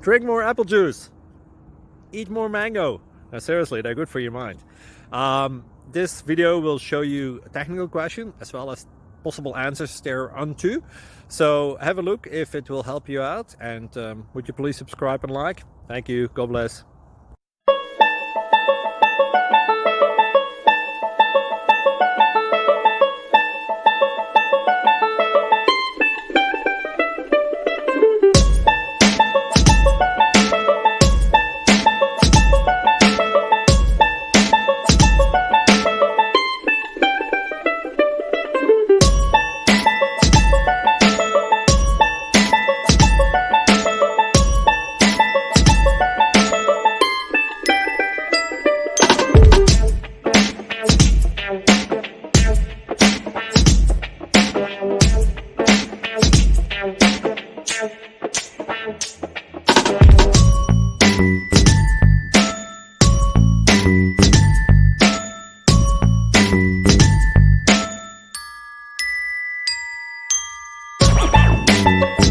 Drink more apple juice. Eat more mango. Now, seriously, they're good for your mind. This video will show you a technical question as well as possible answers thereunto. So have a look if it will help you out, and would you please subscribe and like? Thank you. God bless.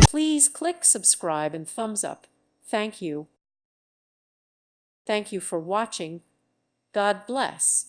Please click subscribe and thumbs up. Thank you. Thank you for watching. God bless.